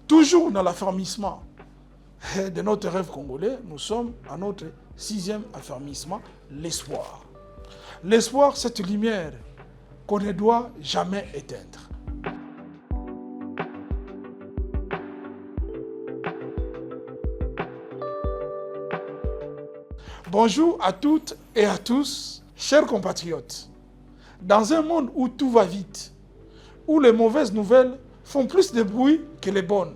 Toujours dans l'affermissement de notre rêve congolais, nous sommes à notre 6e affermissement, l'espoir. L'espoir, cette lumière qu'on ne doit jamais éteindre. Bonjour à toutes et à tous, chers compatriotes. Dans un monde où tout va vite, où les mauvaises nouvelles font plus de bruit que les bonnes,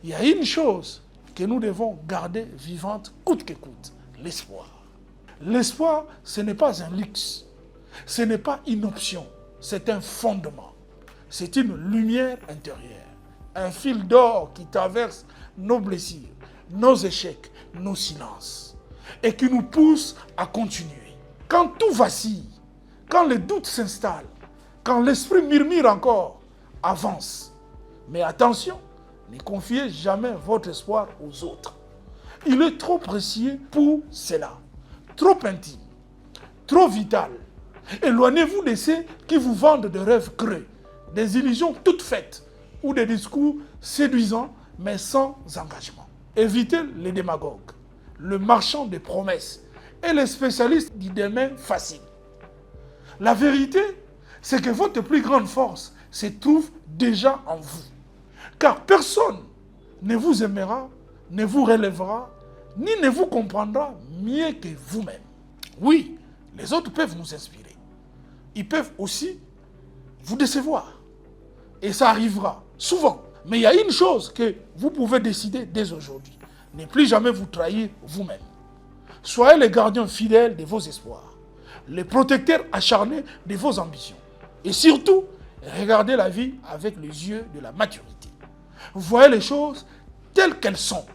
il y a une chose que nous devons garder vivante coûte que coûte, l'espoir. L'espoir, ce n'est pas un luxe, ce n'est pas une option, c'est un fondement. C'est une lumière intérieure, un fil d'or qui traverse nos blessures, nos échecs, nos silences, et qui nous pousse à continuer. Quand tout vacille, quand les doutes s'installent, quand l'esprit murmure encore, avance. Mais attention, ne confiez jamais votre espoir aux autres. Il est trop précieux pour cela, trop intime, trop vital. Éloignez-vous de ceux qui vous vendent des rêves creux, des illusions toutes faites ou des discours séduisants mais sans engagement. Évitez les démagogues, le marchand des promesses et les spécialistes du demain facile. La vérité, c'est que votre plus grande force se trouve déjà en vous. Car personne ne vous aimera, ne vous relèvera, ni ne vous comprendra mieux que vous-même. Oui, les autres peuvent nous inspirer. Ils peuvent aussi vous décevoir. Et ça arrivera souvent. Mais il y a une chose que vous pouvez décider dès aujourd'hui. Ne plus jamais vous trahir vous-même. Soyez les gardiens fidèles de vos espoirs, les protecteurs acharnés de vos ambitions. Et surtout, regardez la vie avec les yeux de la maturité. Voyez les choses telles qu'elles sont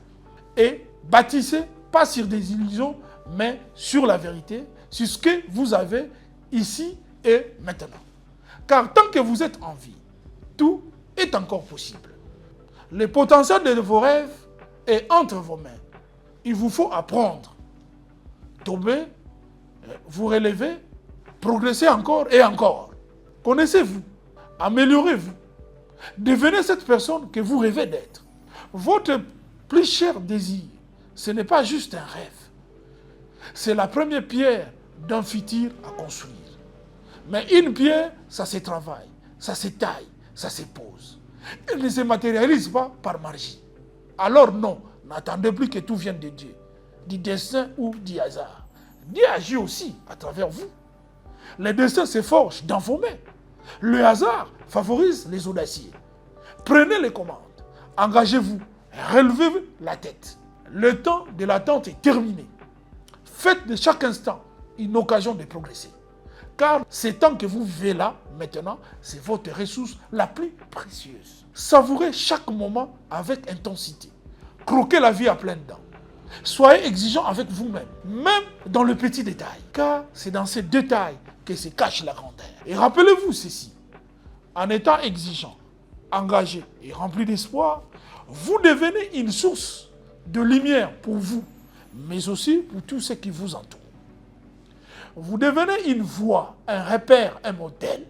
et bâtissez pas sur des illusions, mais sur la vérité, sur ce que vous avez ici et maintenant. Car tant que vous êtes en vie, tout est encore possible. Le potentiel de vos rêves est entre vos mains. Il vous faut apprendre, tomber, vous relever, progresser encore et encore. Connaissez-vous, améliorez-vous. Devenez cette personne que vous rêvez d'être. Votre plus cher désir, ce n'est pas juste un rêve. C'est la première pierre d'un futur à construire. Mais une pierre, ça se travaille, ça se taille, ça se pose. Elle ne se matérialise pas par magie. Alors non, n'attendez plus que tout vienne de Dieu, du destin ou du hasard. Dieu agit aussi à travers vous. Le destin se forge dans vos mains. Le hasard favorise les audacieux. Prenez les commandes, engagez-vous, relevez la tête. Le temps de l'attente est terminé. Faites de chaque instant une occasion de progresser. Car ce temps que vous vivez là, maintenant, c'est votre ressource la plus précieuse. Savourez chaque moment avec intensité. Croquez la vie à pleines dents. Soyez exigeant avec vous-même, même dans le petit détail. Car c'est dans ces détails que se cache la grandeur. Et rappelez-vous ceci, en étant exigeant, engagé et rempli d'espoir, vous devenez une source de lumière pour vous, mais aussi pour tous ceux qui vous entourent. Vous devenez une voix, un repère, un modèle.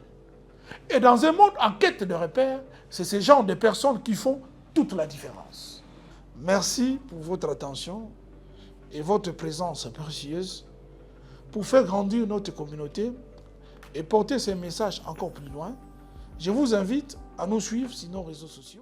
Et dans un monde en quête de repères, c'est ce genre de personnes qui font toute la différence. Merci pour votre attention et votre présence précieuse pour faire grandir notre communauté et porter ces messages encore plus loin. Je vous invite à nous suivre sur nos réseaux sociaux.